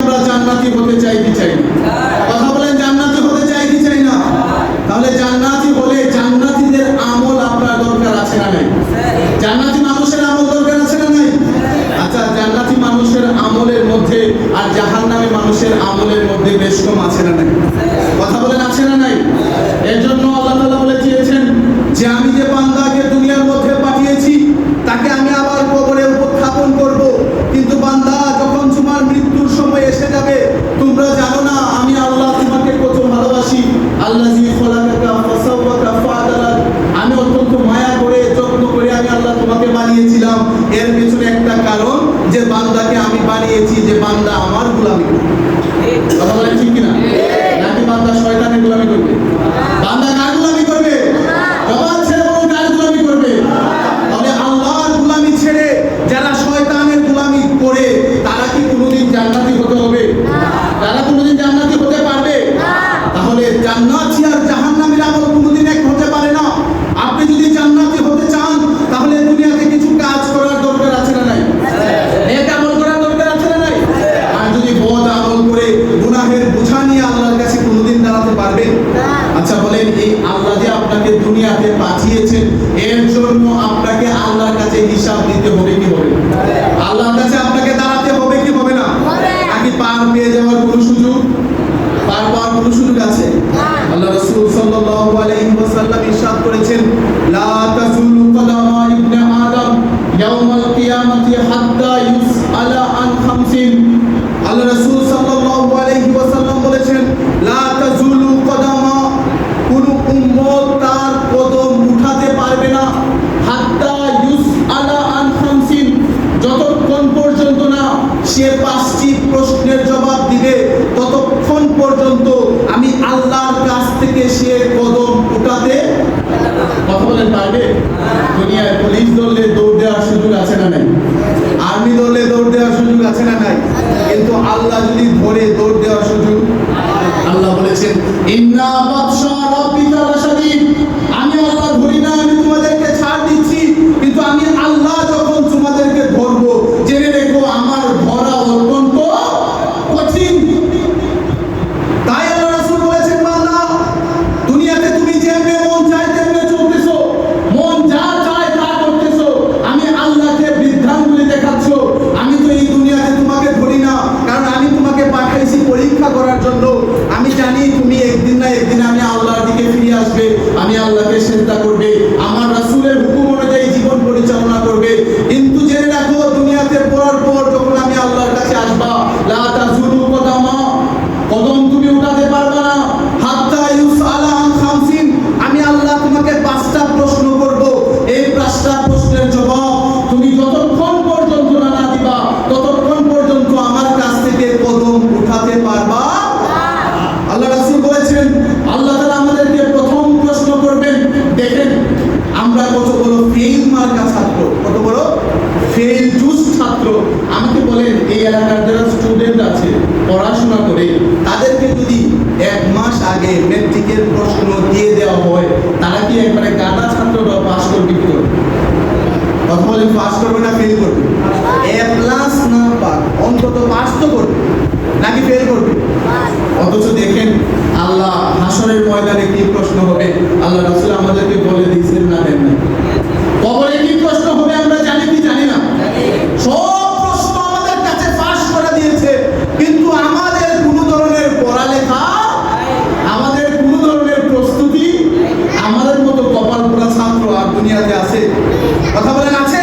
আমরা জান্নাতি হতে চাই কি চাই না? কথা বলেন, জান্নাতি হতে চাই কি চাই না? তাহলে জান্নাতি হলে জান্নাতীদের আমল আপনার দরকার আছে না নাই? জান্নাতি মানুষের আমল দরকার আছে না নাই? আচ্ছা, জান্নাতি মানুষের আমলের মধ্যে আর জাহান্নামী মানুষের আমলের মধ্যে বেশ কম আছে না নাই? কথা বলেন, আছে না নাই? এর জন্য আল্লাহ তাআলা বলে দিয়েছেন যে আমি যে বান্দাকে দুনিয়ার মধ্যে পাঠিয়েছি তাকে আমি আবার কবরে উপস্থাপন করব, কিন্তু বান্দা যখন তোমার মৃত্যুর সময় এসে যাবে তোমরা জানো না আমি আল্লাহ তোমাকে কত ভালোবাসি। আল্লাযী খলাকাকা ফাসাওয়াকা ফাআদালাক, আমি অত্যন্ত মায়া করে যত্ন করে আমি আল্লাহ তোমাকে বানিয়েছিলাম। এর পেছনে একটা কারণ যে বান্দাকে আমি বানিয়েছি যে বান্দা আমার গোলামি করবে। কথা বলেন ঠিক কিনা? নাকি বান্দা শয়তানের গোলামি করবে? বান্দা কার গোলামি করবে? জবান ছেড়ে বলুন, কার গোলামি করবে? তবে আল্লাহর গোলামি ছেড়ে যারা শয়তানের গোলামি করে তারা কি কোনোদিন জান্নাতি হতে হবে? তারা কোনোদিন জান্নাতি হতে পারবে? তাহলে জান্নাতি আর জাহান্নামীর আমল কোনোদিন এক হতে পারে না। আপনি যদি জান্নাতি হতে চান তাহলে দুনিয়াতে কিছু কাজ করার দরকার আছে না নাই? নেক আমল করার দরকার আছে না নাই? আর যদি বদ আমল করে গুনাহের বোঝা নিয়ে আল্লাহর কাছে কোনোদিন দাঁড়াতে পারবে? আচ্ছা বলেন, এই আল্লাহ যে আপনাকে দুনিয়াতে পাঠিয়েছেন এর জন্য আপনাকে আল্লাহর কাছে হিসাব দিতে হবে কি হবে? আল্লাহর কাছে আপনাকে দাঁড়াতে হবে কি হবে না? নাকি পার পেয়ে যাওয়ার কোনো সুযোগ, পার পাওয়ার কোনো সুযোগ আছে? আল্লাহ রাসূল সাল্লাল্লাহু আলাইহি ওয়াসাল্লাম ইরশাদ করেছেন, লা তাযুলু কদামা ইবনে আদম ইয়াউমাল কিয়ামাতি হাত্তা ইউসআলা আন খামসিন। আল্লাহ রাসূল সাল্লাল্লাহু আলাইহি ওয়াসাল্লাম বলেছেন, লা তাযুলু কদামা, কোন উম্মত তার কদম উঠাতে পারবে না, হাত্তা ইউসআলা আন খামসিন, যতক্ষণ পর্যন্ত না সে 5টি প্রশ্নের জবাব দিবে ততক্ষণ পর্যন্ত আমি আল্লাহর কাছ থেকে সে কদম উঠাতে। কথা বলেন, পারবে? দুনিয়ায় পুলিশ দৌড়লে দৌড় দেওয়ার সুযোগ আছে না নাই? আর্মি দৌড়লে দৌড় দেওয়ার সুযোগ আছে না নাই? কিন্তু আল্লাহ যদি ধরে দৌড় দেওয়ার সুযোগ, আল্লাহ বলেছেন ইন্না বাতশা রাব্বিকা লাশাদীদ, আমি আল্লাহ ধরি না, আমি তোমাদেরকে ছাড় দিচ্ছি, কিন্তু আমি আল্লাহ যখন তোমাদেরকে ধরবো জেনে রেখো আমার ধরা অত্যন্ত কঠিন। তাই আল্লাহ রাসূল বলেছেন, বান্দা দুনিয়াতে তুমি যেমনে মন চায় তেমনে চলতেছো, মন যা চায় তা করতেছো, আমি আল্লাহকে বিভ্রান্তি দেখাচ্ছো। আমি তো এই দুনিয়াতে তোমাকে ধরি না, কারণ আমি তোমাকে পাঠাইছি পরীক্ষা করার জন্য। আমি জানি তুমি একদিন না একদিন আমি আল্লাহর দিকে ফিরে আসবে, আমি আল্লাহকে সিজদা করবে, আমার রাসূলের হুকুম অনুযায়ী জীবন পরিচালনা করবে। কিন্তু জেনে রাখো দুনিয়াতে পড়ার পর যখন আমি আল্লাহর কাছে আসবা, লা তাযুলু কদামা, কদম তুমি উঠাতে পারবে না, হাত্তা ইউসআলা আন খামসিন, আমি আল্লাহ তোমাকে 5টা প্রশ্ন করব। এই 5টা প্রশ্নের জবাব তুমি যতক্ষণ পর্যন্ত না দিবা ততক্ষণ পর্যন্ত আমার কাছ থেকে কদম উঠাতে পারবা। আল্লাহ রাসূল বলেছেন, আল্লাহ তাআলা আমাদেরকে প্রথম প্রশ্ন করবেন। দেখেন আমরা কত বড় ফেল মার্কা ছাত্র, কত বড় ফেল জুস ছাত্র। আমাকে বলেন, এই এলাকার যারা স্টুডেন্ট আছে পড়াশোনা করে তাদেরকে যদি 1 মাস আগে ম্যাট্রিকের প্রশ্ন দিয়ে দেওয়া হয় তারা কি একবারে গাদা ছাত্ররা পাস করবে কি করবে? কথা বলেন, পাস করবে না ফেল করবে? এ প্লাস না পাক অন্তত পাস তো করবে, নাকি ফেল করবে? অথচ দেখেন আল্লাহ হাসরের ময়দানে কি প্রশ্ন হবে আল্লাহ রাসূল আমাদেরকে বলে দিয়েছেন না দেন না? কবরে কি প্রশ্ন হবে আমরা জানি কি জানি না? সব প্রশ্ন আমাদের কাছে পাস করে দিয়েছে, কিন্তু আমাদের কোনো ধরনের পড়ালেখা, আমাদের কোনো ধরনের প্রস্তুতি, আমাদের মতো কপাল পোড়া ছাত্র আর দুনিয়াতে আছে? কথা বলেন, আছে?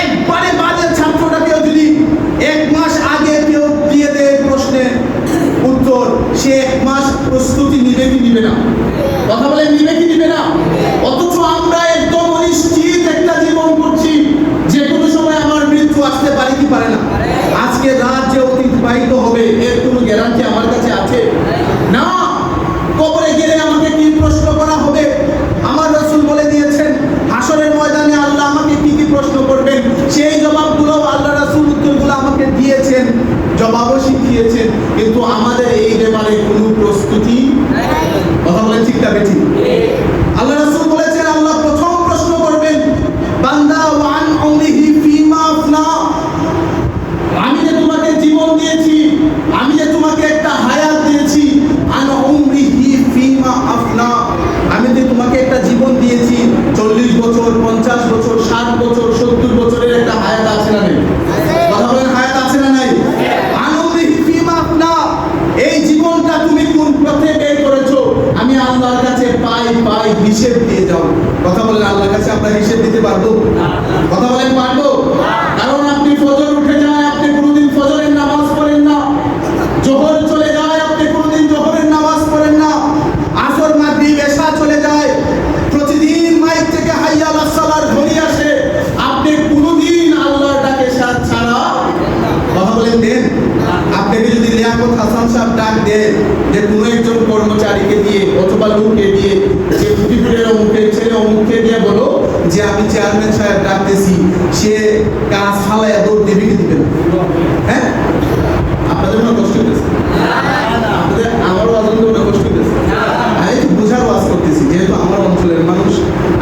একবারে বাজে ছাত্রটাকেও যদি 1 মাস আগে কেউ দিয়ে দেয় প্রশ্নের উত্তর, সে 1 মাস প্রস্তুতি নিবে কি নিবে না? কথা বলেন, নিবে কি নিবে না? অথচ আমরা একদম অনিশ্চিত একটা জীবন করছি, যে কোনো সময় আমার মৃত্যু আসতে পারে কি পারে না? আজকে রাত যে অতিবাহিত হবে এর কোনো গ্যারান্টি আমার কাছে আছে না। কবরে গেলে আমাকে কি প্রশ্ন করা হবে আমার রাসূল বলে দিয়েছেন। হাসরের ময়দানে আল্লাহ আমাকে কি কি প্রশ্ন করবেন সেই জবাবগুলো আল্লাহ রাসূল উত্তরগুলো আমাকে দিয়েছেন, জবাবও শিখিয়েছেন, কিন্তু আমাদের এই ব্যাপারে কোনো প্রস্তুতি নাই। কথা বলেন, ঠিক না বেঠিক? আল্লাহ রাসূল বলেছেন আল্লাহ প্রথম প্রশ্ন করবেন, বান্দা ওয়ান উমরিহি ফিমা আফনা, আমি যে তোমাকে জীবন দিয়েছি আমি যে তোমাকে একটা হায়াত দিয়েছি, আন উমরিহি ফিমা আফনা, আমি যে তোমাকে একটা জীবন দিয়েছি, 40 বছর, 50 বছর, 60 বছর, 70 বছরের একটা হায়াত আছে না নাই? কথা বলেন, হায়াত আছে না নাই? আন উমরিহি ফিমা আফনা, এই জীবনটা তুমি কোন পথে বের করেছো, আমি আল্লাহর কাছে পাই হিসেব দিয়ে যাও। কথা বলেন, আল্লাহর কাছে আমরা হিসেব দিতে পারবো? কথা বলেন, পারবো? কারণ আপনি ফজর উঠে যায়, আপনি কোনোদিন ফজরের নামাজ পড়েন না। জোহর চলে যায়, আপনি কোনোদিন জোহরের নামাজ পড়েন না। আসর, মাগরিব, এশা চলে যায়, প্রতিদিন মাইক থেকে হাইয়া আলাস সালার ধ্বনি আসে, আপনি কোনোদিন আল্লাহর ডাকে ছাড়া কথা বলেন দেন? আপনাকে যদি লিয়াকত হাসান সাহেব ডাক দেন যে কোনো একজন কর্মচারীকে দিয়ে অথবা লোককে দিয়ে, যে মুজিবুরের অমুকের ছেলে অমুককে দিয়ে বলো যে আমি চেয়ারম্যান সাহেব ডাকতেছি, সে কাজ ফালায় দৌড় দেবে কি দিবে না? হ্যাঁ, আপনাদের মনে কষ্ট হইতেছে? আপনাদের আমারও আনন্দ মনে কষ্ট হইতেছে? আমি একটু বোঝার ওয়াজ করতেছি, যেহেতু আমার অঞ্চলের মানুষ,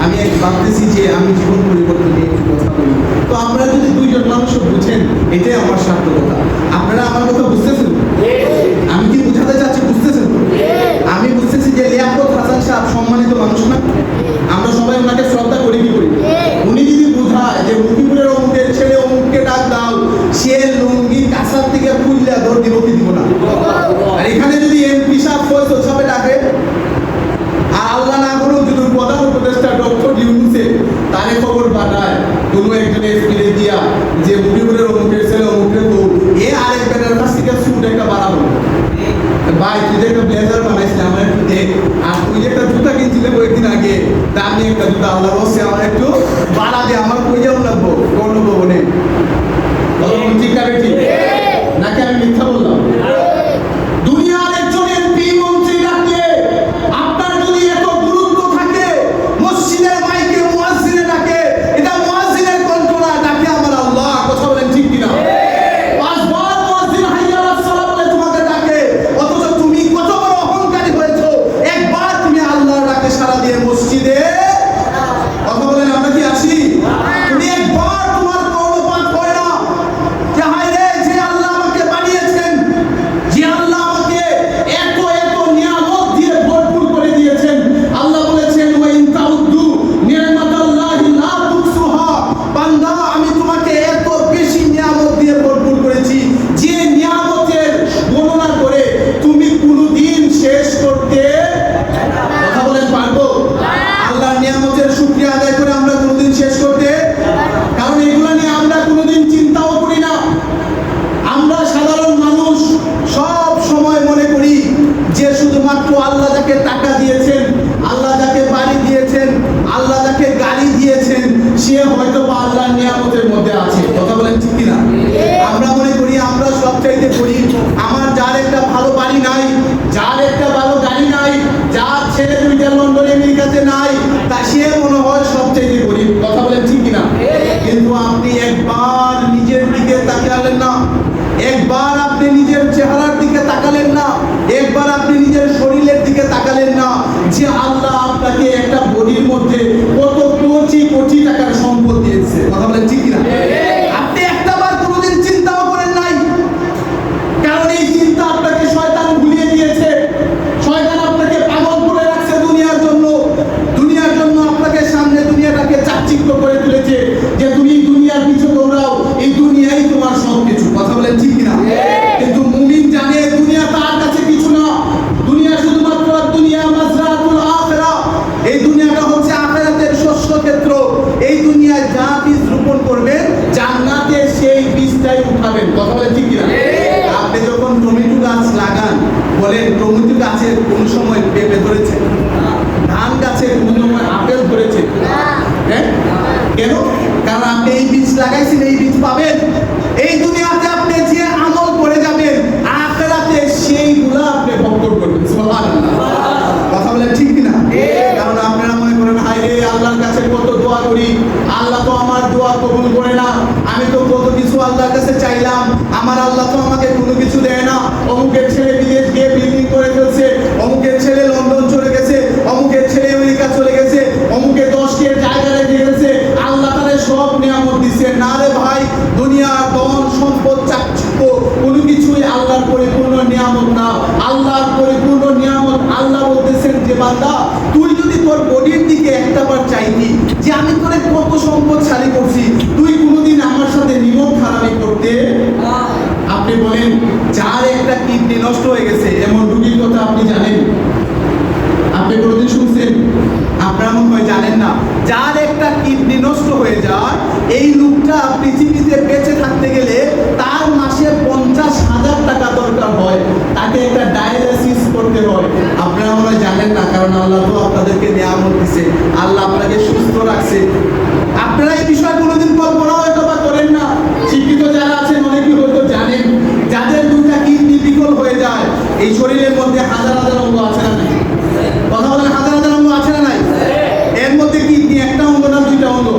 আমি ভাবতেছি যে আমি জীবন পরিবর্তন নিয়ে একটু কথা বলি। তো আপনারা যদি দুইজন মানুষও বুঝেন, এটাই আমার সার্থকতা। আপনারা আমার কথা বুঝতেছেন? আমি কি বুঝাতে চাচ্ছি বুঝতেছেন? আমি বুঝতেছি যে লিয়াকত হাসান সাহেব সম্মানিত মানুষ না? আমরা সবাই ওনাকে শ্রদ্ধা করি কি করি? উনি যদি বুঝায় যে মুজিবুরের অমুকের ছেলে অমুককে ডাক দাও, সে লুঙ্গি কাছার থেকে খুললে দৌড় দিব কি দিব না? আর এখানে যদি এমপি সাহেব ফয়সাল সাহেব ডাকে, আর আল্লাহ না করুন যদি প্রধান উপদেষ্টা ডক্টর ইউনূসে তারে খবর পাঠায় কোনো একজন এসপিরে দিয়া যে মুজিবুরের অমুকের ছেলে অমুকের বউ, এ আরেক বেটার কাছ থেকে সুট একটা বাড়াবো, ভাই তুই যে একটা ব্লেজার বানাইছিলি আমার একটু দেখ, আর তুই যে একটা জুতা কিনছিলে কয়েকদিন আগে দামি একটা জুতা, আল্লাহ রসে আমার একটু বাড়া দিয়ে আমার কই যাও লাগবো গণভবনে। ঠিক না ঠিক? নাকি আমি মিথ্যা বললাম? দুনিয়ার একজন এমপি মন্ত্রী ডাকলে আপনার যদি এত গুরুত্ব থাকে, মসজিদের মাইকে মুয়াজ্জিনে ডাকে, এটা মুয়াজ্জিনের কণ্ঠ না, ডাকে আমার আল্লাহ। কথা বলেন ঠিক কিনা? পাঁচবার মুয়াজ্জিন হাইয়া আলাস সালাহ বলে তোমাকে ডাকে, অথচ তুমি কত বড় অহংকারী হয়েছো, একবার তুমি আল্লাহর ডাকে সাড়া দিয়ে মসজিদে কথা বলেন আমরা কি আসি? তুমি একবার তোমার কর্ণপাত হয় না যে হায় রে, যে আল্লাহ আমাকে বানিয়েছেন, যে আল্লাহ আমাকে এত এত নিয়ামত দিয়ে ভরপুর করে দিয়েছেন। আল্লাহ বলেছেন ওয়া ইন তাউদ্দু নি'মাতাল্লাহি লা তুহসুহা, বান্দা আমি তোমাকে এত বেশি নিয়ামত দিয়ে ভরপুর করেছি, যে নিয়ামতের গণনা করে তুমি কোনোদিন শেষ করতে কথা বলেন পারবো? আল্লাহর নিয়ামতের শুকরিয়া আদায় করে আমরা কোনোদিন শেষ করতে, কারণ এগুলো নিয়ে আমরা কোনোদিন চিন্তাও করি না। আমরা সাধারণ মানুষ সব সময় মনে করি যে শুধুমাত্র আল্লাহ যাকে টাকা দিয়েছেন, আল্লাহ যাকে বাড়ি দিয়েছেন, আল্লাহ যাকে গাড়ি দিয়েছেন, সে হয়তো বা আল্লাহর নিয়ামতের মধ্যে আছে। কথা বলেন ঠিক কিনা? আমরা মনে করি আমরা সবচাইতে গরিব। আমার যার একটা ভালো বাড়ি নাই, যার একটা ভালো গাড়ি নাই, যার ছেলে দুইটা লন্ডন আমেরিকাতে নাই, তা সে মনে হয় সবচাইতে গরিব। কথা বলেন ঠিক কিনা? কিন্তু আপনি একবার নিজের দিকে তাকালেন না, একবার আপনি নিজের চেহারার দিকে তাকালেন না, একবার আপনি নিজের শরীরের দিকে তাকালেন না, যে আল্লাহ আপনাকে একটা বডির মধ্যে কত কোটি কোটি টাকার সম্পদ দিয়েছে। কথা বলেন ঠিক কিনা? আপনি একটাবার কোনোদিন চিন্তাও করেন নাই, কারণ এই চিন্তা আপনাকে শয়তান ভুলিয়ে দিয়েছে। শয়তান আপনাকে পাগল করে রাখছে দুনিয়ার জন্য, দুনিয়ার জন্য আপনাকে সামনে দুনিয়াটাকে চাকচিক্য করে তুলেছে যে তুমি দুনিয়ার পিছু দৌড়াও, এই দুনিয়াই তোমার সবকিছু। কথা বলেন ঠিক কিনা? কিন্তু মুমিন জানে দুনিয়া তার কাছে কিছু না, দুনিয়া শুধুমাত্র দুনিয়া মাজরাতুল আখিরাহ, এই দুনিয়াটা হচ্ছে আখিরাতের শস্য ক্ষেত্র। এই দুনিয়ায় যা বীজ রোপণ করবেন, জান্নাতে সেই বীজটাই উঠাবেন। কথা বলেন ঠিক কিনা? আপনি যখন টমেটো গাছ লাগান, বলেন টমেটো গাছে কোন সময় পেঁপে ধরেছে? ধান গাছে কোন সময় আপেল ধরেছে? হ্যাঁ, কেন? কারণ আপনি এই বীজ লাগাইছেন, এই বীজ পাবেন। এই দুনিয়াতে আপনি যে আমল করে যাবেন, আখিরাতে সেইগুলো আপনি ভোগ করবেন। সুবহানাল্লাহ। কথা বলেন ঠিক কিনা? কারণ আপনারা মনে করেন হায় রে, আল্লাহর কাছে কত দোয়া করি, আল্লাহ তো আমার দোয়া কবুল করে না, আমি তো কত কিছু আল্লাহর কাছে চাইলাম, আমার আল্লাহ তো আমাকে কোনো কিছু দেয় না। অমুকের ছেলে বিদেশ গিয়ে বিল্ডিং করে ফেলছে, অমুকের ছেলে লন্ডন চলে গেছে, অমুকের ছেলে আমেরিকা চলে গেছে, অমুকে 10 জায়গা রেখে গেছে, আল্লাহ তাআলা সব নিয়ামত দিচ্ছে। না রে ভাই, দুনিয়ার বান্দা তুই যদি তোর বডির দিকে একটাবার চাইতি যে আমি তোরে কত সম্পদশালী করছি, তুই কোনোদিন আমার সাথে নিমক হারামি করতে। আপনি বলেন যার একটা কিডনি নষ্ট হয়ে গেছে এমন রোগীর কথা আপনি জানেন? আপনি কোনোদিন শুনছেন? আপনারা মনে হয় জানেন না। যার একটা কিডনি নষ্ট হয়ে যায় এই লোকটা পৃথিবীতে বেঁচে থাকতে গেলে তার মাসে 50,000 টাকা দরকার হয়, তাকে একটা ডায়ালিসিস করতে হয়। আপনারা মনে হয় জানেন না, কারণ আল্লাহ তো আপনাদেরকে নিয়ামত দিছে, আল্লাহ আপনাকে সুস্থ রাখছে। আপনারা এই বিষয়ে কোনোদিন কল্পনা হয়তো বা করেন না। শিক্ষিত যারা আছেন অনেকে হয়তো জানেন, যাদের দুইটা কিডনি বিকল হয়ে যায় এই শরীরের মধ্যে হাজার হাজার অঙ্গ আছে না নাই? কথা বলেন, হাজার হাজার অঙ্গ আছে না নাই? এর মধ্যে কিডনি একটা অঙ্গ না দুইটা অঙ্গ?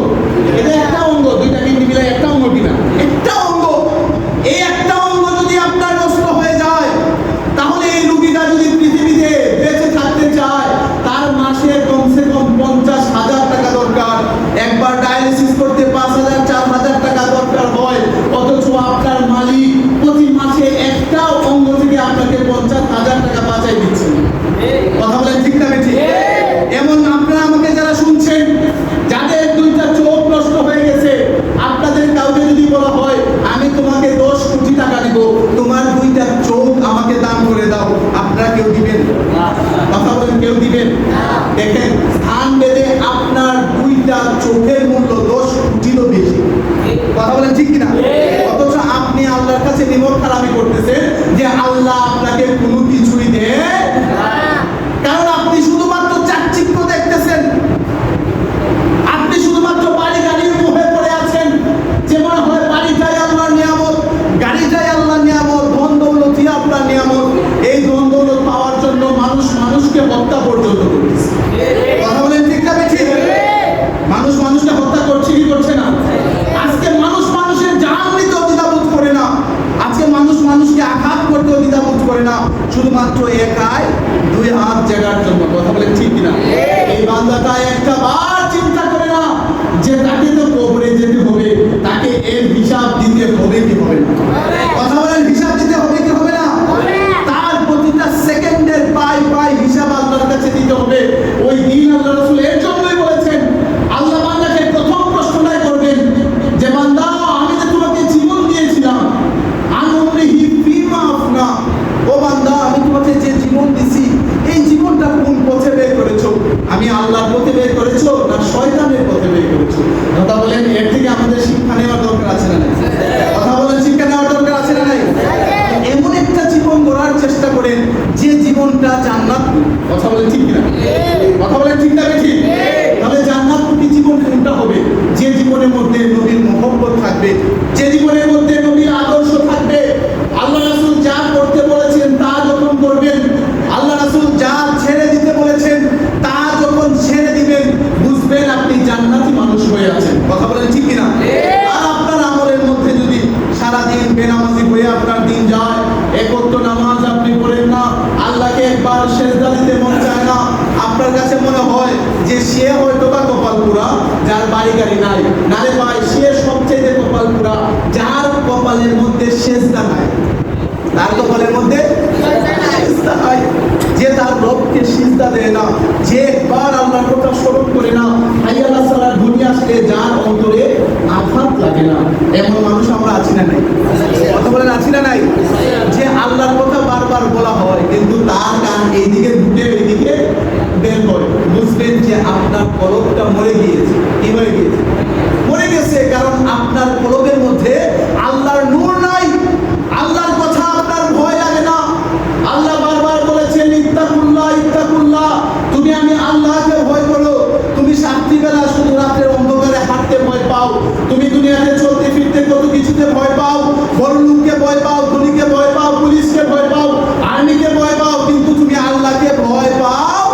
এটা একটা অঙ্গ, দুইটা কিডনি মিলে একটা অঙ্গ কিনা? একটা অঙ্গ। এই একটা অঙ্গ যদি আপনার নষ্ট হয়ে যায় তাহলে এই রোগীটা যদি পৃথিবীতে বেঁচে থাকতে চায় তার মাসে কমসে কম 50,000 টাকা দরকার। একবার ডায়ালিসিস করতে 5,000 4,000 টাকা দরকার হয়, অথচ আপনার মালিক প্রতি মাসে একটা অঙ্গ থেকে আপনাকে 50,000 টাকা বাঁচাই দিচ্ছে। কথা বলেন ঠিক না বেঠিক? এমন আপনারা আমাকে যারা শুনছেন যাদের দুইটা চোখ নষ্ট হয়ে গেছে, আপনাদের কাউকে যদি বলা হয় আমি তোমাকে 10 কোটি টাকা দিব, তোমার দুইটা চোখ আমাকে দান করে দাও, আপনারা কেউ দিবেন? কথা বলেন, কেউ দিবেন? দেখেন স্থান বেঁধে আপনার দুইটা চোখের মূল্য 10 কোটিরও বেশি। কথা বলেন ঠিক কিনা? অথচ আপনি আল্লাহর কাছে নিমক হারামি করতেছেন যে আল্লাহ আপনাকে কোনো কিছুই দেয়, কারণ আপনি শুধুমাত্র চাকচিক্য দেখতেছেন, আপনি শুধুমাত্র বাড়ি গাড়ির মোহে পড়ে আছেন, যে মনে হয় বাড়িটাই আল্লাহর নিয়ামত, গাড়িটাই আল্লাহর নিয়ামত, ধন দৌলতই আপনার নিয়ামত। এই ধন দৌলত পাওয়ার জন্য মানুষ মানুষকে হত্যা পর্যন্ত করতেছে। কথা বলেন ঠিক না বেঠিক? মানুষ মানুষকে হত্যা করছে কি করছে না? আজকে মানুষ মানুষের জান নিতেও দ্বিধাবোধ করে না, আজকে মানুষ মানুষকে আঘাত করতেও দ্বিধাবোধ করে না, শুধুমাত্র একাই 2 হাত জায়গার জন্য। কথা বলেন ঠিক কিনা? এই বান্দাটা একটা বার চিন্তা করে না যে তাকে তো কবরে যেতে হবে, তাকে এর হিসাব দিতে হবে কি হবে না? কথা বলেন, হিসাব দিতে হবে কি হবে না? তার প্রতিটা সেকেন্ডের পাই পাই হিসাব আল্লাহর কাছে দিতে হবে। ওই দিন আল্লাহ রাসূল এর জন্যই বলেছেন, আল্লাহ বান্দাকে প্রথম প্রশ্নটাই করবেন যে বান্দা আমি যে তোমাকে জীবন দিয়েছিলাম, আনউমরিহি ফিমা আফনা, ও বান্দা আমি তোমাকে যে জীবন দিছি এই জীবনটা কোন পথে বের করেছো? আমি আল্লাহর পথে বের করেছো না শয়তানের পথে বের করেছো? কথা বলেন, এর থেকে আমাদের শিক্ষা নেওয়ার দরকার আছে না নাই? কথা বলেন, শিক্ষা নেওয়ার দরকার আছে না নাই? এমন একটা জীবন গড়ার চেষ্টা করেন যে জীবনটা জান্নাত। কথা বলেন ঠিক কিনা? কথা বলেন ঠিক না বেঠিক? তাহলে জান্নাতমুখী জীবন কোনটা হবে? যে জীবনের মধ্যে নবীর মহব্বত থাকবে, যে জীবনের মধ্যে নবীর আদর্শ থাকবে। আল্লাহ রাসূল যা করতে বলেছেন তা যখন করবেন, আল্লাহ রাসূল যা ছেড়ে দিতে বলেছেন তা যখন ছেড়ে দিবেন, বুঝবেন আপনি জান্নাতি মানুষ হয়ে আছেন। কথা বলেন ঠিক কিনা? আর আপনার আমলের মধ্যে যদি সারাদিন বেনামাজি হয়ে আপনার দিন যায়, একত্র নামাজ আপনি পড়েন না, আল্লাহকে একবার সেজদা দিতে মন চায় না, আপনার কাছে মনে হয় যে সে হয়তো বা কপাল পুরা যার বাড়ি গাড়ি নাই, নারে ভাই সে সবচেয়ে কপাল পুরা যার কপালের মধ্যে সেজদা নাই, তার কপালের মধ্যে সিজদা নাই, যে তার রবকে সিজদা দেয় না, যে একবার আল্লাহর কথা স্মরণ করে না, হাইয়া আলাস সালাত ধ্বনি আসলে যার অন্তরে আঘাত লাগে না। এমন মানুষ আমরা আছি না নাই? কথা বলেন, আছি না নাই? যে আল্লাহর কথা বারবার বলা হয় কিন্তু তার কান এইদিকে ঢুকে এইদিকে বের করে, বুঝবেন যে আপনার কলবটা মরে গিয়েছে। কি হয়ে গিয়েছে? মরে গেছে, কারণ আপনার কলবের মধ্যে আল্লাহর নূর নাই, আল্লাহর কথা আপনার ভয় লাগে না। আল্লাহ বারবার বলেছেন ইত্তাকুল্লাহ ইত্তাকুল্লাহ, তুমি আমি আল্লাহকে ভয় করো। তুমি রাত্রিবেলা শুধু রাতের অন্ধকারে হাঁটতে ভয় পাও, তুমি দুনিয়াতে চলতে ফিরতে কত কিছুতে ভয় পাও, বড় লোককে ভয় পাও, ধনীকে ভয় পাও, পুলিশকে ভয় পাও, আর্মিকে ভয় পাও, কিন্তু তুমি আল্লাহকে ভয় পাও।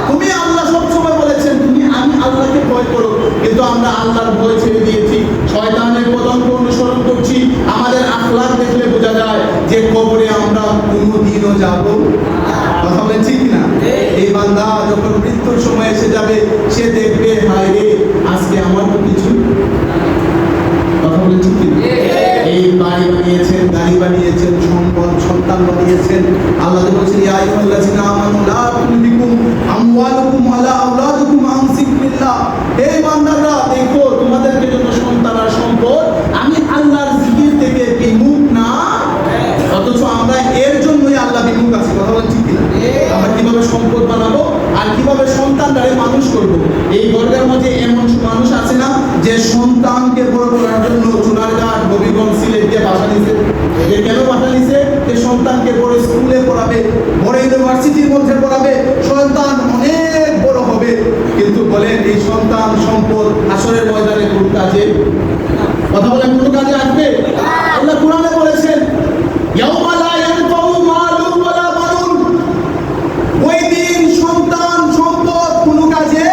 তুমি আল্লাহ সবসময় বলেছেন তুমি আমি আল্লাহকে ভয় করো, কিন্তু আমরা আল্লাহর ভয় ছেড়ে দিয়েছি, শয়তানের পদঙ্ক অনুসরণ করছি। আমাদের আখলাক দেখলে বোঝা যায় যে কবরে আমরা কোনোদিনও যাব। কথা বলেন ঠিক না? এই বান্দা যখন মৃত্যুর সময় এসে যাবে সে দেখবে হায় রে আজকে আমার তো কিছু। কথা বলেন ঠিক না? এই বাড়ি বানিয়েছেন, গাড়ি বানিয়েছেন, সম্পদ সন্তান বানিয়েছেন। আল্লাহ বলেছেন ইয়া আইয়ুহাল্লাযিনা আমানু লা তুলহিকুম আমওয়ালুকুম ওয়ালা আওলাদুকুম আন যিকরিল্লাহ। হে বান্দারা, দেখো তোমাদেরকে জন্য সন্তান আর সম্পদ আমি আল্লাহর জিকির থেকে বিমুখ না। অথচ আমরা এর জন্যই আল্লাহ বিমুখ আছি। কথা বলেন ঠিক কিনা? আমরা কিভাবে সম্পদ বানাবো আর কিভাবে সন্তানটারে মানুষ করব। এই বর্গের মাঝে এমন মানুষ আছে না যে সন্তানকে বড় করার জন্য চুনারঘাট, হবিগঞ্জ, সিলেট দিয়ে বাসা নিছে। যে কেন বাসা নিছে? যে সন্তানকে বড় স্কুলে পড়াবে, বড় ইউনিভার্সিটির মধ্যে পড়াবে, সন্তান অনেক বড় হবে। কিন্তু বলেন এই সন্তান সম্পদ হাসরের ময়দানে কোন কাজে? কথা বলেন কোন কাজে আসবে? আল্লাহ কোরআনে বলেছেন ইয়াউমা লা ইয়ানফাউ মালুন ওয়ালা বানুন। ওই দিন সন্তান সম্পদ কোন কাজে?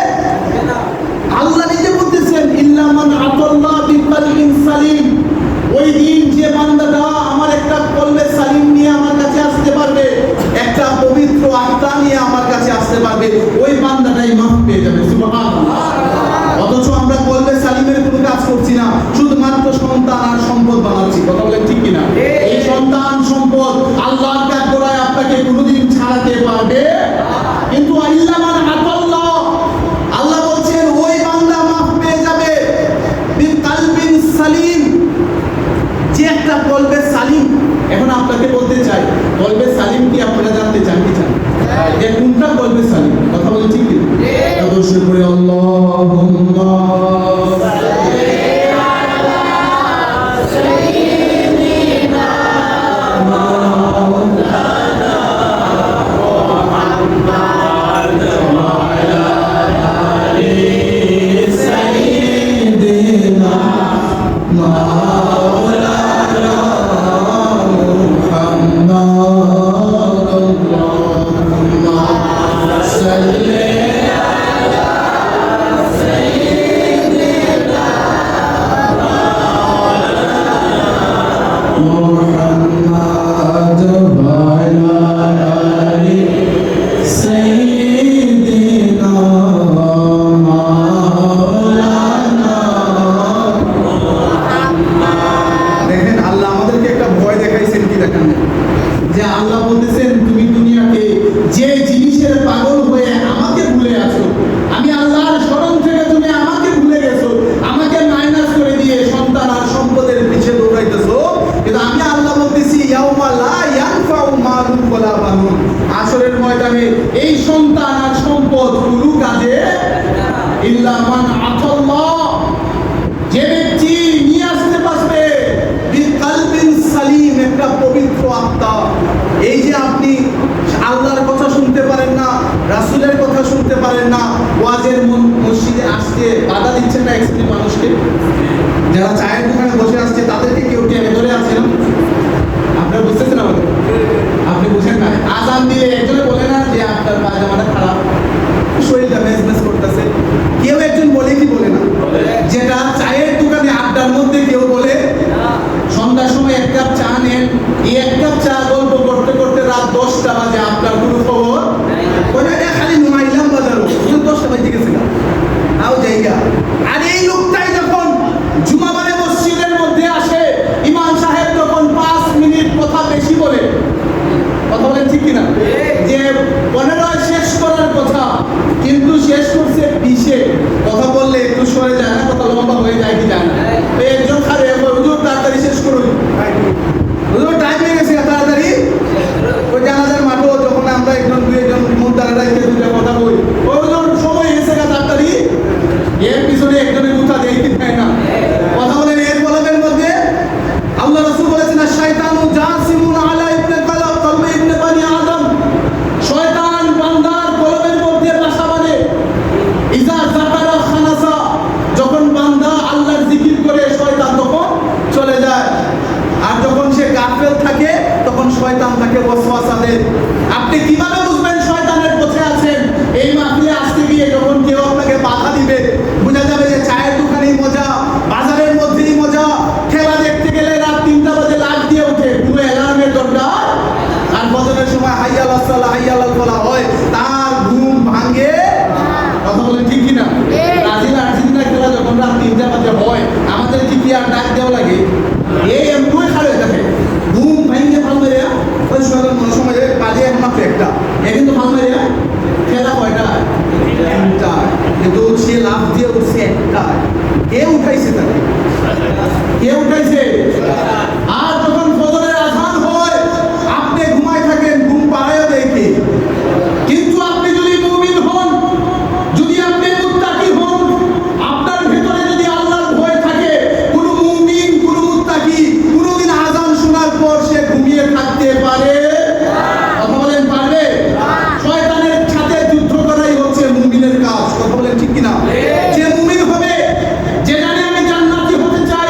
আল্লাহ নিজে বলতেছেন ইল্লা মান আতাল্লাহ বিকলবিন সালিম। ওই দিন যে বান্দাটা আমার একটা কলবে সালিম নিয়ে আমার কাছে আসতে পারবে, একটা পবিত্র আত্মা নিয়ে আমার কাছে আসতে পারবে, ওই বান্দাটাই মাফ পেয়ে যাবে। সুবহানাল্লাহ। অথচ আমরা কলবে সালিমের কোনো কাজ করছি না, শুধুমাত্র সন্তান আর সম্পদ বানাচ্ছি। কথা বলেন ঠিক কিনা? এই সন্তান সম্পদ আল্লাহর কাজ করায় আপনাকে কোনোদিন ছাড়াতে পারবে কিন্তু ইল্লা মান আতাল্লাহ। আল্লাহ বলছেন ওই বান্দা মাফ পেয়ে যাবে বিকলবিন সালিম, যে একটা কলবে সালিম। এখন আপনাকে বলতে চাই কলবে সালিম কি আপনারা জানতে চান কি চান? যে কোনটা কলবে সালিম? কথা বলেন ঠিক কিনা? অবশ্যই করে আল্লাহুম্মা আসরের ময়দানে এই সন্তান আর সম্পদ কোনো কাজে ইল্লা মান আতাল্লাহ। যে ব্যক্তি নিয়ে আসতে পারবে বিকলবিন সালিম, একটা পবিত্র আত্মা। এই যে আপনি আল্লাহর কথা শুনতে পারেন না, রাসূলের কথা শুনতে পারেন না, ওয়াজের মসজিদে আসতে বাধা দিচ্ছেন না এক শ্রেণীর মানুষকে, যারা চায়ের দোকানে বসে আসছে তাদেরকে কেউ টেনে ধরে আছে না? আপনারা বুঝতেছেন আমাদের? আপনি বুঝেন না? আজান দিয়ে একজনে বলে না যে আপনার পায়জামাটা খারাপ, শরীরটা মেজমেজ করতেছে, কেউ একজন বলে কি বলে না? যেটা চায়ের দোকানে আড্ডার মধ্যে কেউ বলে সন্ধ্যার সময় এক কাপ চা নেন, এই এক কাপ চা গল্প করতে করতে রাত 10টা বাজে, আপনার কোনো খবর ওটা খালি নুমাইলাম বাজারও 10টা বাজে গেছে না আও জায়গা। আর এই লোকটাই যখন জুমাবারে মসজিদের মধ্যে আসে, ইমাম সাহেব তখন 5 মিনিট কথা বেশি বলে। কথা বলেন ঠিক কিনা? যে 15 শেষ করার কথা কিন্তু শেষ করছে 20-এ। কথা বললে একটু সরে যায় না, কথা লম্বা হয়ে যায় কি যায় না? একজন খারে হুজুর তাড়াতাড়ি শেষ করুন, হুজুর টাইম হয়ে গেছে তাড়াতাড়ি। ওই জানাজার মাঠও যখন আমরা একজন দুই একজন মুদ্দারা দুইটা কথা বলি, হুজুর সময় গেছে তাড়াতাড়ি, এর পিছনে একজনের কথা দেয় কি দেয় না? কথা বলেন এর বলবের মধ্যে আল্লাহ রাসূল বলেছেন শাইতানু জাসিমুন আলা ইবনে কলবে ইবনে বানি আদম। শয়তান বান্দার কলবের মধ্যে বাসা বাঁধে। ইজা যাকারা খানাসা, যখন বান্দা আল্লাহর জিকির করে শয়তান তখন চলে যায়। আর যখন সে গাফেল থাকে তখন শয়তান তাকে ওয়াসওয়াসা দেয়। আপনি কিভাবে বুঝবেন শয়তানের পথে আছেন? এই মাহফিলে আসতে গিয়ে যখন কেউ আপনাকে বাধা দিবে, বোঝা যাবে যে চায়ের দোকানেই মজা, বাজারের মধ্যেই মজা, খেলা দেখতে গেলে রাত 3টা বাজে লাইট দিয়ে ওঠে, কোনো অ্যালার্মের দরকার। আর ফজরের সময় হাইয়া আলাস সালাহ হাইয়া আলাল ফালাহ হয়, তার ঘুম ভাঙে। কথা বলেন ঠিক কিনা? ব্রাজিল আর্জেন্টিনা খেলা যখন রাত 3টা বাজে হয়, আমাদের কি আর ডাক দেওয়া লাগে? এই লাফ দিয়ে উঠছে একটা, কে উঠাইছে তাকে? কে উঠাইছে? আর যখন ফজরের আযান হয় আপনি ঘুমায় থাকেন, ঘুম পাড়ায় দেখে। কিন্তু আপনি যদি মুমিন হন, যদি আপনি মুত্তাকি হন, আপনার ভেতরে যদি আল্লাহর ভয় থাকে, কোন মুমিন কোন মুত্তাকি কোনদিন আযান শোনার পর সে ঘুমিয়ে থাকতে পারে? কথা বলেন, পারবে? শয়তানের সাথে যুদ্ধ করাই হচ্ছে মুমিনের কাজ। কথা বলেন ঠিক কিনা? যে মুমিন হবে, যে জানে আমি জান্নাতি হতে চাই,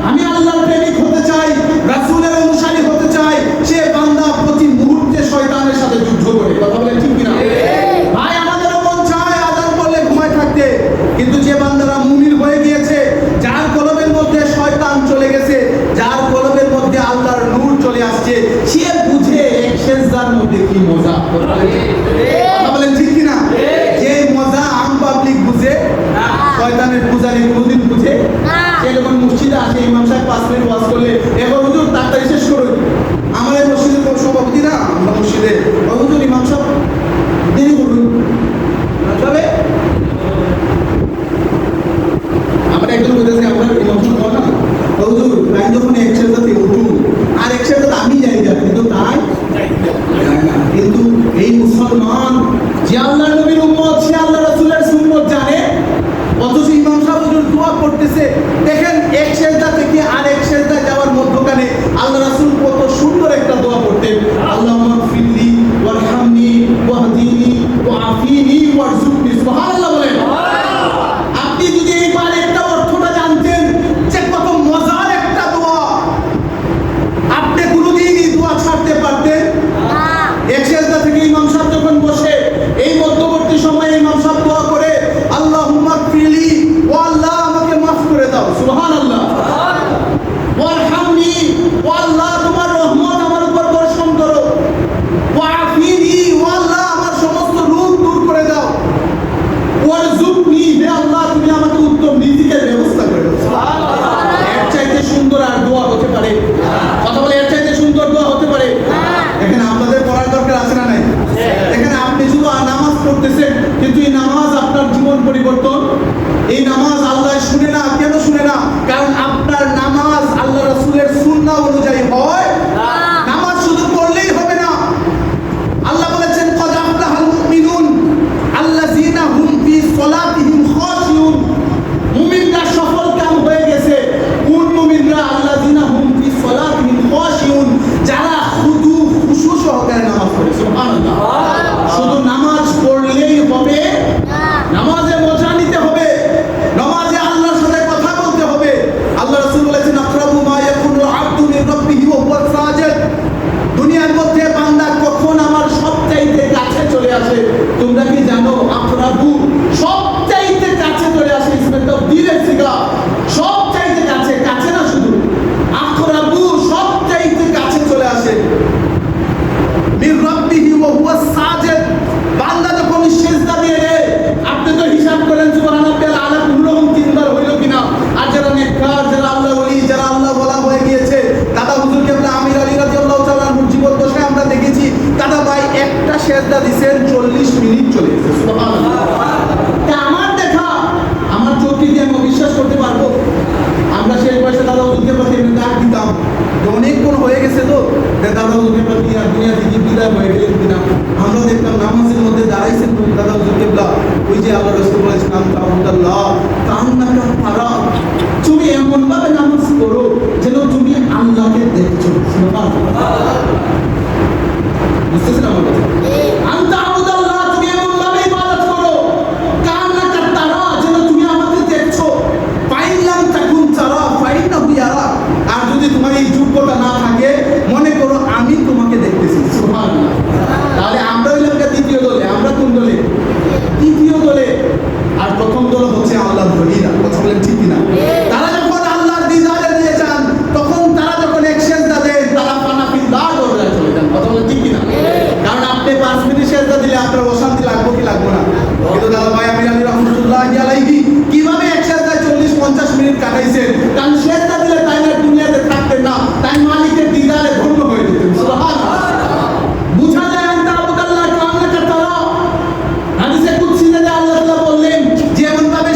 আমি আল্লাহর প্রেমিক হতে চাই, রাসূলের অনুসারী হতে চাই, সে বান্দা প্রতি মুহূর্তে শয়তানের সাথে যুদ্ধ করে। কথা বলেন ঠিক কিনা? ভাই আমাদেরও মন চায় আযান পড়লে ঘুমায় থাকতে, কিন্তু যে বান্দারা মুমিন হয়ে গিয়েছে, যার কলবের মধ্যে শয়তান চলে গেছে, যার কলবের মধ্যে আল্লাহর নূর চলে আসছে, সে বুঝে এক সেজদার মধ্যে কি মজা। কথা বলেন ঠিক কিনা? যে মজা আম পাবলিক বুঝে, শয়তানের পূজারি কোনদিন বুঝে? সে যখন মসজিদে আসে, ইমাম সাহেব 5 মিনিট ওয়াজ করলে, এবার হুজুর তাড়াতাড়ি শেষ করুন। আমাদের মসজিদের সভাপতি না, আমরা মসজিদে হুজুর ইমাম সাহেব দেরি করুন, তবে আমরা একজন বলতেছি আমরা ইমাম সাহেব বল না, হুজুর লাইন যখন এক সেজদাতে উঠুন, আর এক সেজদাতে আমি যাই না, কিন্তু তাই কিন্তু এই মুসলমান যে আল্লাহর নবীর উম্মত, সে আল্লাহ রাসূলের সুন্নাত জানে, অথচ ইমাম সাহেব হুজুর দোয়া করতেছে, দেখেন এক সেজদা থেকে আরেক সেজদা যাওয়ার মধ্যখানে আল্লাহ রাসূল কত সুন্দর একটা দোয়া করতেন, আল্লাহুম্মা ফিরলি ওয়ারহামনি ওয়াহদিনি ওয়াআফিনি ওয়ারযুকনি। সুবহানাল্লাহ বলেন। আপনি যদি এইবার একটা অর্থটা জানতেন যে কত মজার একটা দোয়া, আপনি কোনোদিন এই দোয়া ছাড়তে পারতেন? এক সেজদা থেকে ইমাম সাহেব যখন বসে, এই মধ্যবর্তী সময়ে ইমাম সাহেব দোয়া করে, আল্লাহুম্মা ফিরলি, ও আল্লাহ আমাকে মাফ করে দাও। সুবহানাল্লাহ। ওয়ারহামনি, ও আল্লাহ তোমার রহমত আমার উপর বর্ষণ করো। ওয়াআফিনি, ও আল্লাহ আমার সমস্ত রোগ দূর করে দাও। ওয়ারযুকনি, হে আল্লাহ তুমি আমাকে উত্তম রিজিকের ব্যবস্থা করে দাও। সুবহানাল্লাহ। এর চাইতে সুন্দর আর দোয়া হতে পারে? কথা বলে, এর চাইতে সুন্দর দোয়া হতে পারে? এখানে আপনাদের পড়ার দরকার আছে না নাই? এখানে আপনি শুধু নামাজ পড়তেছেন, কিন্তু এই নামাজ আপনার জীবন পরিবর্তন। এই নামাজ আল্লাহ শুনে না। কেন শুনে না? কারণ আপনার নামাজ আল্লাহ রাসূলের সুন্নাহ অনুযায়ী হয়। নামাজ শুধু পড়লেই হবে না। আল্লাহ বলেছেন ক্বাদ আফলাহাল মুমিনুন আল্লাযীনা হুম ফি সলাতিহিম খাশিউন। মুমিনরা সফল কাম হয়ে গেছে। কোন মুমিনরা? আল্লাযীনা হুম ফি সলাতিহিম খাশিউন, যারা খুদু খুশু সহকারে নামাজ পড়ে। সুবহানাল্লাহ। শুধু নামাজ পড়লেই হবে না, নামাজে মজা নিতে হবে, নামাজে আল্লাহর সাথে কথা বলতে হবে। আল্লাহ রাসূল বলেছেন আকরাবু মা ইয়াকুনু আবদু মিন রাব্বিহি ওয়া হুয়া সাজিদ। দুনিয়ার মধ্যে বান্দা কখন আমার সবচাইতে কাছে চলে আসে? তোমরা কি জানো? আকরাবু সবচাইতে কাছে চলে আসে, ইসমের তাবদীলের সিগা, সবচাইতে কাছে, কাছে না শুধু, আকরাবু সবচাইতে কাছে চলে আসে মির রাব্বিহি ওয়া হুয়া সাজিদ। বান্দা যখন সিজদা দিয়ে দেয়, আপনি তো হিসাব করেন সুবহানাল্লাহিল আলা কুল্লুহুম 3 বার হইল কিনা। আর যারা নেককার, যারা আল্লাহ ওলি, যারা আল্লাহ বলা হয়ে গিয়েছে, দাদা হুজুর কেবলা আমির আলী রাদিয়াল্লাহু তাআলা আনহুর জীবন দশায় আমরা দেখেছি, দাদা ভাই একটা সিজদা দিবেন 40 মিনিট চলে গেছে। সুবহানাল্লাহ। তা আমার দেখা, আমার চোখে দিয়ে আমি বিশ্বাস করতে পারবো? আমরা সেই বয়সে দাদা হুজুরকে প্রতি ডাক দিতাম, অনেকক্ষণ হয়ে গেছে তো দাদা হুজুরকে প্রতি আর দুনিয়া থেকে বিদায় হয়ে গেলেন কিনা। আমরা দেখতাম নামাজের মধ্যে দাঁড়াইছেন দাদা হুজুর কেবলা, ওই যে আল্লাহ রাসূল বলেছেন আল্লাহ কান্নাকা তারা, তুমি এমন ভাবে নামাজ পড়ো যেন তুমি আল্লাহকে দেখছো। সুবহানাল্লাহ। বুঝতেছেন আমার কথা? আনতা আবুদাল্লাহ, তুমি এমন ভাবে ইবাদত করো কান্নাকা তারা, যেন তুমি আমাকে দেখছো। ফাইলাম তাকুন তারা ফাইনাহু ইয়ারা। আর যদি তোমার এই যোগ্যতা না থাকে, মনে করো আমি তোমাকে দেখতেছি। সুবহানাল্লাহ। তাহলে আমরা হইলাম দ্বিতীয় দলে। আমরা কোন দলে? তৃতীয় দলে। আর প্রথম দল হচ্ছে আল্লাহর ওলিরা। কথা বলেন ঠিক কিনা? তারা যখন আল্লাহর দিদারে নিয়ে যান, তখন তারা যখন এক সেজদা দেন, তারা পানাফিল্লাহ দরজায় চলে যান। কথা বলেন ঠিক কিনা? কারণ আপনি 5 মিনিট সেজদা দিলে আপনার অশান্তি লাগবে কি লাগবে না? কিন্তু দাদা ভাই আমির আলী রাহমাতুল্লাহি আলাইহি কিভাবে এক সেজদায় 40-50 মিনিট কাটাইছেন? কারণ সেজদা দিলে তাই না দুনিয়াতে থাকতেন না, তাই মালিকের দিদারে ধন্য হয়ে যেতেন। সুবহানাল্লাহ। বুঝা যায় আনতা আবুদাল্লাহ কান্নাকা তারা। হাদিসে কুদসিতে আল্লাহ তাআলা বললেন যে এমন ভাবে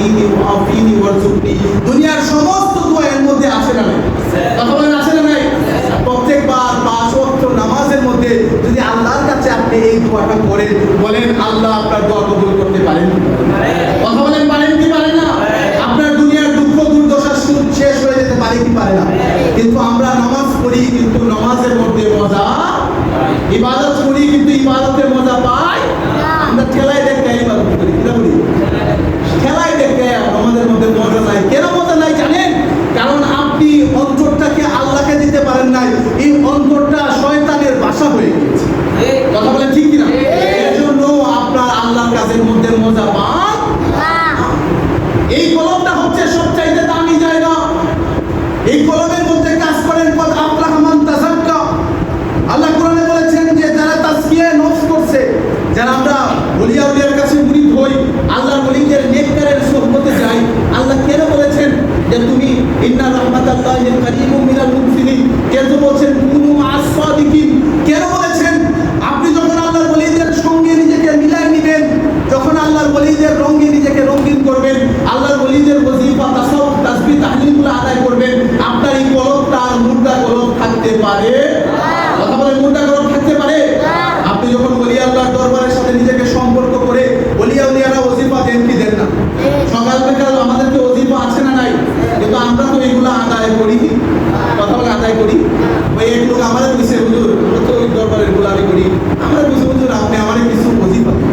আহদিনি ওয়া আফিনি ওয়ারযুকনি, দুনিয়ার সমস্ত দোয়া এর মধ্যে আছে না নাই? কথা বলেন আছে না নাই? প্রত্যেকবার 5 ওয়াক্ত নামাজের মধ্যে যদি আল্লাহর কাছে আপনি এই দোয়াটা করেন, বলেন আল্লাহ আপনার দোয়া কবুল করতে পারেন? কথা বলেন পারেন কি পারেন না? আপনার দুনিয়ার দুঃখ দুর্দশা শেষ হয়ে যেতে পারে কি পারে না? কিন্তু আমরা নামাজ পড়ি, কিন্তু নামাজের মধ্যে মজা, ইবাদত করি কিন্তু ইবাদতের মজা পাই আমরা ঠেলায় দেখে ইবাদত করি, কি বলি? ঠেলায় দেখে আমাদের মধ্যে মজা নাই। কেন মজা নাই জানেন? কারণ আপনি অন্তরটাকে আল্লাহকে দিতে পারেন নাই, এই অন্তরটা শয়তানের বাসা হয়ে গেছে। কথা বলেন ঠিক কিনা? এর জন্য আপনার আল্লাহর কাজের মধ্যে মজা পান। এই কলমটা হচ্ছে সবচাইতে দামি জায়গা। এই কলমের মধ্যে কাজ করেন কদ আফলাহা মান তাযাক্কা। আল্লাহ কোরআনে বলেছেন যে যারা তাজকিয়া নফস করছে, যারা আমরা ওলিয়া উলিয়ার কাছে মুরিদ হই, আল্লাহর ওলিদের নেককারের সোহবতে যাই, আল্লাহ কেন বলেছেন যে তুমি ইন্না রাহমাতাল্লাহিল কারীমুম মিনাল মুহসিনিন, কেন বলেছেন কুনু মা'আস সাদিকিন, কেন বলেছেন আপনি যখন আল্লাহর ওলিদের সঙ্গে নিজেকে মিলাই নেবেন, যখন আল্লাহর ওলিদের রঙে নিজেকে রঙিন করবেন, আল্লাহর ওলিদের ওজিফা তাসাউফ তাসবিহ তাহলিলগুলো আদায় করবেন, আপনার এই কলমটা মুর্দা কলম থাকতে পারে? কথা বলেন মুর্দা কলম থাকতে পারে? আপনি যখন ওলি আল্লাহর দরবারের সাথে নিজেকে সম্পর্ক করে, ওলিয়া উলিয়ারা ওজিফা দেন কি দেন না? সকাল বিকাল আমাদেরকে ওজিফা আছে না নাই? কিন্তু আমরা তো এগুলো আদায় করি। কথা বলে আদায় করি। ওই এক লোক আমাদের কইছে হুজুর আমরা তো ওই দরবারের গোলামি করি। আমরা কইছি হুজুর আপনি আমারে কিছু ওজিফা দেন,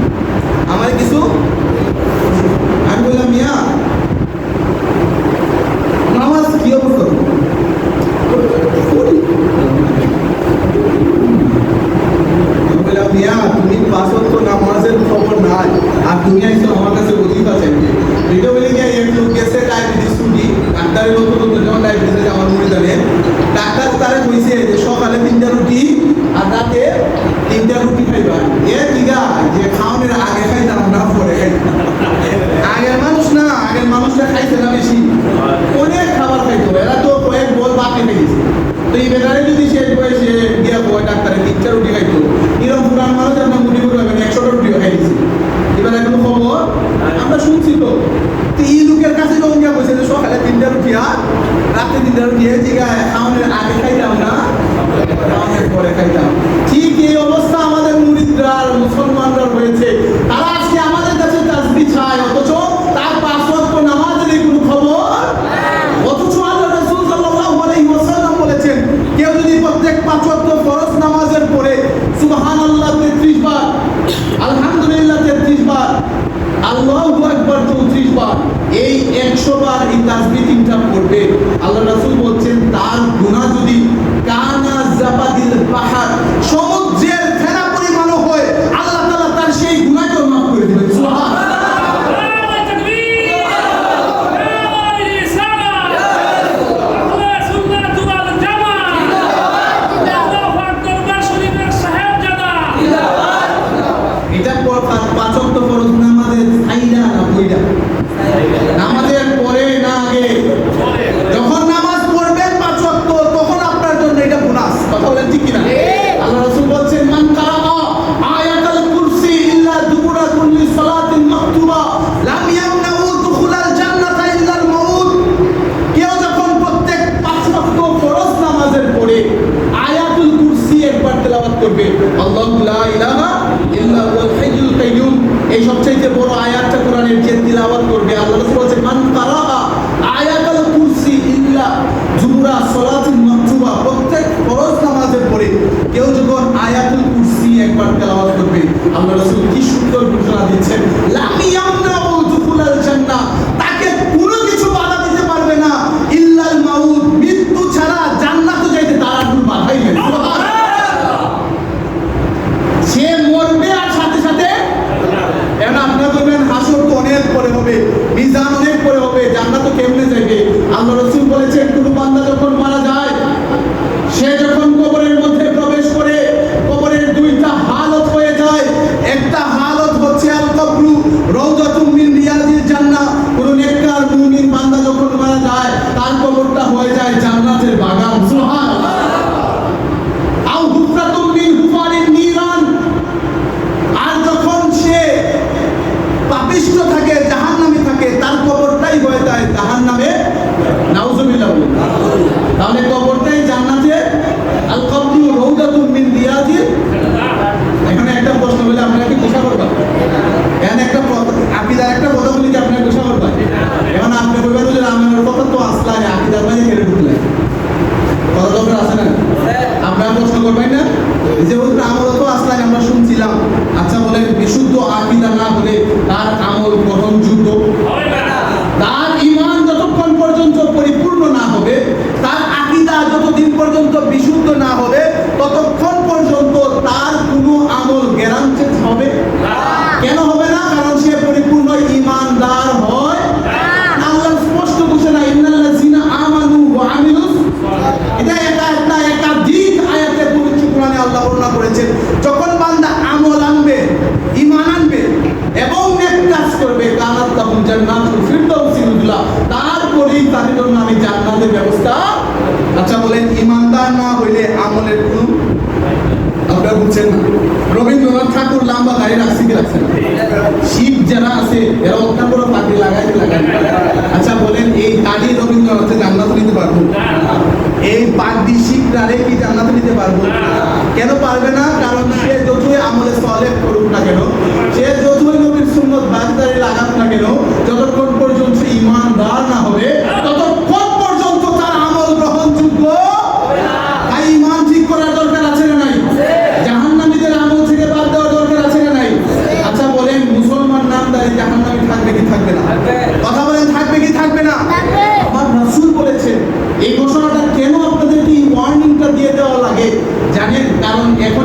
আমারে কিছু। আমি বললাম মিয়া নামাজ কি অবস্থা? মিয়া তুমি 5 ওয়াক্ত নামাজের খবর নাই আর তুমি আইছো আমার কাছে ওজিফা চাইতে। এটা বলে গিয়ে এক লোক গেছে ডায়াবেটিস রোগী, ডাক্তারের নতুন যখন ডায়াবেটিস আমার মনে জানে, ডাক্তার তারে কইছে যে সকালে 3টা রুটি আর রাতে 3টা রুটি খাইবা। এ দিগা যে খাওয়ানোর আগে খাইতাম না পরে খাইতাম। আগের মানুষ না, আগের মানুষরা খাইছে না বেশি, অনেক খাবার খাইতো। এরা তো কয়েক বল বাকি খাইছে। তো এই বেটারে যদি শেষ বয়সে গিয়া বয় ডাক্তারে 3টা রুটি খাইতো, এরকম পুরান মানুষ আপনার মুড়ি করে 100টা রুটিও খাই দিচ্ছে। এবার এখন খবর আমরা শুনছি তো। এই লোকের কাছে যখন গিয়া বলছে যে সকালে 3টা রুটি আর রাতে 3টা রুটি, জিগায় খাওয়ানোর আগে খাইতাম না খাওয়ানোর পরে খাইতাম। ঠিক এই অবস্থা আমাদের মুরিদরা আর মুসলমানরা রয়েছে। তারা আজকে আমাদের কাছে তাসবিহ চায়, অথচ তার 5 ওয়াক্ত নামাজের কোনো খবর। অথচ আল্লাহ রাসূল সাল্লাল্লাহু আলাইহি ওয়াসাল্লাম বলেছেন কেউ যদি প্রত্যেক 5 ওয়াক্ত ফরজ নামাজের পরে সুবহানাল্লাহ 33 বার, আলহামদুলিল্লাহ 33 বার, আল্লাহু আকবার 34 বার, এই 100 বার এই তাসবিহ 3টা পড়বে, আল্লাহ রাসূল বলছেন তার গুনাহ যদি কানা জাবাদিল পাহাড়, সমুদ্রের ফেনা পরিমাণও হয়, আল্লাহ তাআলা তার সেই গুনাহকে মাফ করে দিবেন। সুবহানাল্লাহ। নামাজের পরে না আগে? যখন নামাজ পড়বেন 5 ওয়াক্ত তখন আপনার জন্য এটা বোনাস। কথা বলেন ঠিক কিনা? আল্লাহ রাসূল বলেছেন মান কারা আয়াতুল কুরসি ইল্লা দুবুরা কুল্লি সালাতিন মাকতুবা লাম ইয়ামনাউ দুখুলাল জান্নাতা ইল্লাল মাউত। কেউ যখন প্রত্যেক 5 ওয়াক্ত ফরজ নামাজের পরে আয়াতুল কুরসি একবার তেলাওয়াত করবে, আল্লাহু লা ইলাহা ইল্লা হুয়াল হাইয়ুল কাইয়ুম, এই সবচেয়ে বড় আয়াতটা কোরআনের যে তিলাওয়াত করবে, আল্লাহ রাসূল বলেছেন মান কারা আয়াতুল কুরসি ইল্লা জুমরা সালাতুল মাকতুবা, প্রত্যেক ফরজ নামাজের পরে কেউ যখন আয়াতুল কুরসি একবার তেলাওয়াত করবে, আল্লাহ রাসূল কি সুন্দর ঘোষণা দিচ্ছেন, লাম ইয়ামনাউ দুখুলাল জান্নাহ, তাকে কোনো কিছু বাধা দিতে পারবে না, ইল্লাল মাউত, মৃত্যু ছাড়া জান্নাতে যাইতে তার কোনো বাধাই নেই। সে মরবে আর সাথে সাথে এখন আপনারা বলবেন হাসর তো অনেক পরে হবে, মিজান অনেক পরে হবে, জান্নাত তো কেমনে যাবে? আল্লাহ রাসূল বলেছেন কোন বান্দা যখন মারা যায়, সে যখন কবরের মধ্যে প্রবেশ করে, কবরের 2টা হালত হয়ে যায়। একটা হালত হচ্ছে আল কবরু রাউযাতুম মিন রিয়াদিল জান্নাহ, কোন নেককার মুমিন বান্দা যখন মারা যায় তার কবরটা হয়ে যায় জান্নাতের বাগান। সুবহানাল্লাহ। আও হুফরাতুম মিন হুফারিন নিরান, আর যখন সে পাপিষ্ঠ থাকে, জাহান্নামে থাকে, তার কবর যায় জাহান্নামে। নাউজুবিল্লাহ বলুন। তাহলে কবরটাই জান্নাতে, আল কবরু রাউদাতুম মিন রিয়াদিল। এখানে একটা প্রশ্ন বলে আপনারা কি গোসা করবেন? এখানে একটা আকীদার একটা কথা বলি কি আপনারা গোসা করবেন? এখন আপনি বলবেন যে আমার কথা তো আসলাই আকীদার বাইরে কেড়ে ঢুকলে কথা দরকার আছে না? আপনারা প্রশ্ন করবেন না যে হুজুর আমল তো আসলাই আমরা শুনছিলাম। আচ্ছা বলেন, বিশুদ্ধ আকীদা না হলে তার আমল গ্রহণযোগ্য হবে না। তার ঈমান যতক্ষণ পর্যন্ত পরিপূর্ণ না হবে, তার আকীদা যতদিন পর্যন্ত বিশুদ্ধ না হবে, ততক্ষণ পর্যন্ত তার কোনো আমল গ্যারান্টেড হবে না। কেন হবে না? কারণ সে পরিপূর্ণ ঈমানদার হয় না। আল্লাহ স্পষ্ট ঘোষণা, ইন্নাল্লাযিনা আমানু ওয়া আমিলুস, এটা একটা একাধিক আয়াতে পবিত্র কোরআনে আল্লাহ বর্ণনা করেছেন। যখন বান্দা আমল আনবে, ঈমান আনবে এবং নেক কাজ করবে, কানাত লাহুম জান্নাতুল ফিরদাউসি নুজুলা, তারপরেই তাদের জন্য আমি জান্নাতের ব্যবস্থা। আচ্ছা বলেন, ঈমানদার না হইলে আমলের কোনো, আপনারা বুঝছেন না? রবীন্দ্রনাথ ঠাকুর লম্বা দাড়ি রাখছে কি রাখছেন? শিখ যারা আছে এরা অত্যন্ত বড় পাগড়ি লাগাই। আচ্ছা বলেন, এই দাড়ি রবীন্দ্রনাথে জান্নাত নিতে পারবো? এই পাগড়ি শিখরা কি জান্নাত নিতে পারবো? কেন পারবে না? কারণ সে যতই আমলে সালেহ করুক না কেন, সে যতই নবীর সুন্নাত বাগদারি লাগাক না কেন, যতক্ষণ পর্যন্ত ঈমানদার না হবে ততক্ষণ পর্যন্ত তার আমল গ্রহণযোগ্য হবে না। তাই ঈমান ঠিক করার দরকার আছে না নাই? জাহান্নামীদের আমল থেকে বাদ দেওয়ার দরকার আছে না নাই? আচ্ছা বলেন, মুসলমান নামদারি জাহান্নামী থাকবে কি থাকবে না? কথা বলেন, থাকবে কি থাকবে না? আমার রাসূল বলেছেন। এই ঘোষণাটা কেন আপনাদেরকে এই ওয়ার্নিংটা দিয়ে দেওয়া লাগে জানেন? কারণ এখন